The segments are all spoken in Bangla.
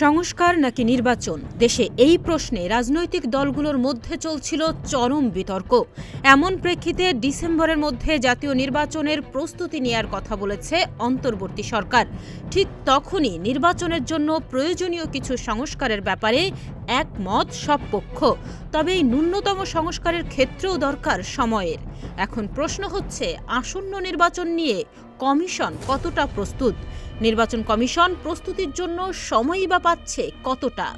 সংস্কার নাকি নির্বাচন, দেশে এই প্রশ্নে রাজনৈতিক দলগুলোর মধ্যে চলছিল চরম বিতর্ক। এমন প্রেক্ষিতে ডিসেম্বরের মধ্যে জাতীয় নির্বাচনের প্রস্তুতি নেওয়ার কথা বলেছে অন্তর্বর্তী সরকার। ঠিক তখনই নির্বাচনের জন্য প্রয়োজনীয় কিছু সংস্কারের ব্যাপারে একমত সব পক্ষ। তবে এই ন্যূনতম সংস্কারের ক্ষেত্রেও দরকার সময়ের। এখন প্রশ্ন হচ্ছে, আসন্ন নির্বাচন নিয়ে কমিশন কতটা প্রস্তুত? নির্বাচন কমিশন প্রস্তুতির জন্য সময়ই বা পাচ্ছে কতটা?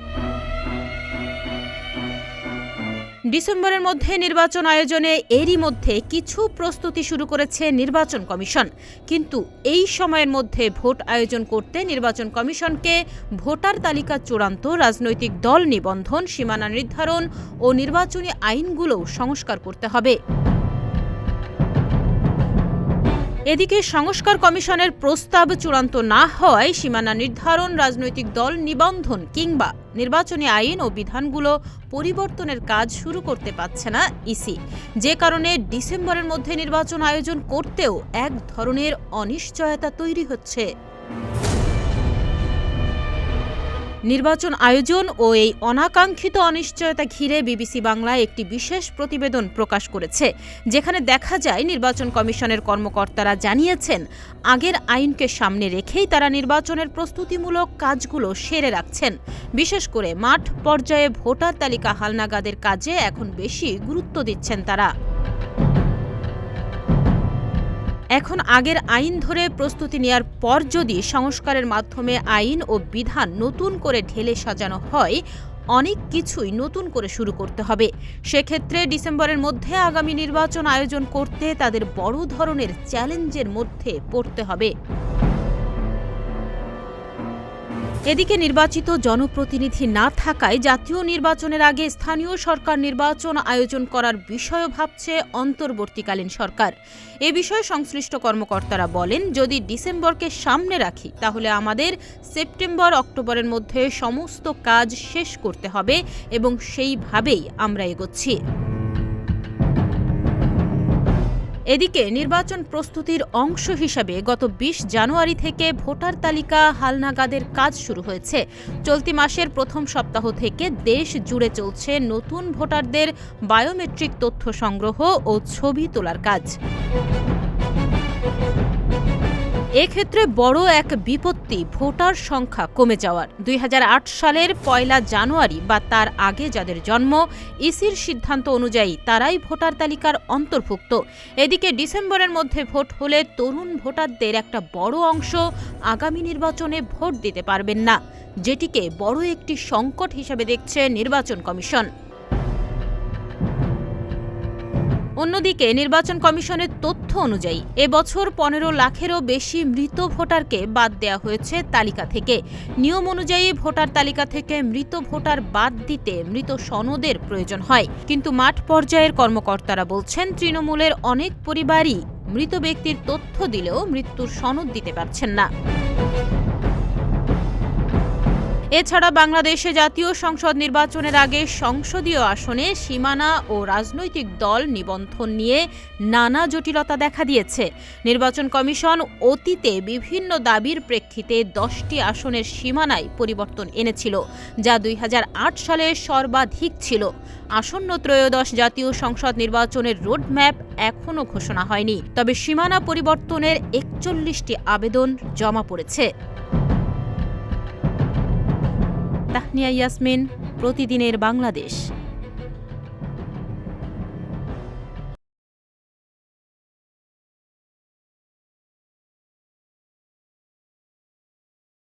ডিসেম্বরের মধ্যে নির্বাচন আয়োজনে এরই মধ্যে কিছু প্রস্তুতি শুরু করেছে নির্বাচন কমিশন। কিন্তু এই সময়ের মধ্যে ভোট আয়োজন করতে নির্বাচন কমিশনকে ভোটার তালিকা চূড়ান্ত, রাজনৈতিক দল নিবন্ধন, সীমানা নির্ধারণ ও নির্বাচনী আইনগুলোও সংস্কার করতে হবে। এদিকে সংস্কার কমিশনের প্রস্তাব চূড়ান্ত না হওয়ায় সীমানা নির্ধারণ, রাজনৈতিক দল নিবন্ধন কিংবা নির্বাচনী আইন ও বিধানগুলো পরিবর্তনের কাজ শুরু করতে পারছে না ইসি। যে কারণে ডিসেম্বরের মধ্যে নির্বাচন আয়োজন করতেও এক ধরনের অনিশ্চয়তা তৈরি হচ্ছে। নির্বাচন আয়োজন ও এই অনাকাঙ্ক্ষিত অনিশ্চয়তা ঘিরে বিবিসি বাংলায় একটি বিশেষ প্রতিবেদন প্রকাশ করেছে, যেখানে দেখা যায় নির্বাচন কমিশনের কর্মকর্তারা জানিয়েছেন আগের আইনকে সামনে রেখেই তারা নির্বাচনের প্রস্তুতিমূলক কাজগুলো সেরে রাখছেন। বিশেষ করে মাঠ পর্যায়ে ভোটার তালিকা হালনাগাদের কাজে এখন বেশি গুরুত্ব দিচ্ছেন তারা। এখন আগের আইন ধরে প্রস্তুতি নেওয়ার পর যদি সংস্কারের মাধ্যমে আইন ও বিধান নতুন করে ঢেলে সাজানো হয়, অনেক কিছুই নতুন করে শুরু করতে হবে। সেক্ষেত্রে ডিসেম্বরের মধ্যে আগামী নির্বাচন আয়োজন করতে তাদের বড় ধরনের চ্যালেঞ্জের মধ্যে পড়তে হবে। এদিকে নির্বাচিত জনপ্রতিনিধি না থাকায় জাতীয় নির্বাচনের আগে স্থানীয় সরকার নির্বাচন আয়োজন করার বিষয়ও ভাবছে অন্তর্বর্তীকালীন সরকার। এ বিষয়ে সংশ্লিষ্ট কর্মকর্তারা বলেন, যদি ডিসেম্বরকে সামনে রাখি তাহলে আমাদের সেপ্টেম্বর অক্টোবরের মধ্যে সমস্ত কাজ শেষ করতে হবে এবং সেইভাবেই আমরা এগোচ্ছি। এদিকে নির্বাচন প্রস্তুতির অংশ হিসাবে গত ২০ জানুয়ারি থেকে ভোটার তালিকা হালনাগাদের কাজ শুরু হয়েছে। চলতি মাসের প্রথম সপ্তাহ থেকে দেশ জুড়ে চলছে নতুন ভোটারদের বায়োমেট্রিক তথ্য সংগ্রহ ও ছবি তোলার কাজ। এক্ষেত্রে বড় এক বিপত্তি ভোটার সংখ্যা কমে যাওয়ার। ২০০৮ সালের ১ জানুয়ারি বা তার আগে যাদের জন্ম, ইসির সিদ্ধান্ত অনুযায়ী তারাই ভোটার তালিকার অন্তর্ভুক্ত। এদিকে ডিসেম্বরের মধ্যে ভোট হলে তরুণ ভোটারদের একটা বড় অংশ আগামী নির্বাচনে ভোট দিতে পারবেন না, যেটিকে বড় একটি সংকট হিসেবে দেখছে নির্বাচন কমিশন। অন্যদিকে নির্বাচন কমিশনের তথ্য অনুযায়ী এবছর ১৫ লাখেরও বেশি মৃত ভোটারকে বাদ দেওয়া হয়েছে তালিকা থেকে। নিয়ম অনুযায়ী ভোটার তালিকা থেকে মৃত ভোটার বাদ দিতে মৃত সনদের প্রয়োজন হয়, কিন্তু মাঠ পর্যায়ের কর্মকর্তারা বলছেন তৃণমূলের অনেক পরিবারই মৃত ব্যক্তির তথ্য দিলেও মৃত্যুর সনদ দিতে পারছেন না। এছাড়া বাংলাদেশে জাতীয় সংসদ নির্বাচনের আগে সংসদীয় আসনে সীমানা ও রাজনৈতিক দল নিবন্ধন নিয়ে নানা জটিলতা দেখা দিয়েছে। নির্বাচন কমিশন অতীতে বিভিন্ন দাবির প্রেক্ষিতে ১০টি আসনের সীমানায় পরিবর্তন এনেছিল, যা ২০০৮ সালে সর্বাধিক ছিল। আসন্ন ত্রয়োদশ জাতীয় সংসদ নির্বাচনের রোডম্যাপ এখনও ঘোষণা হয়নি, তবে সীমানা পরিবর্তনের ৪১টি আবেদন জমা পড়েছে। তাহনিয়া ইয়াসমিন, প্রতিদিনের বাংলাদেশ।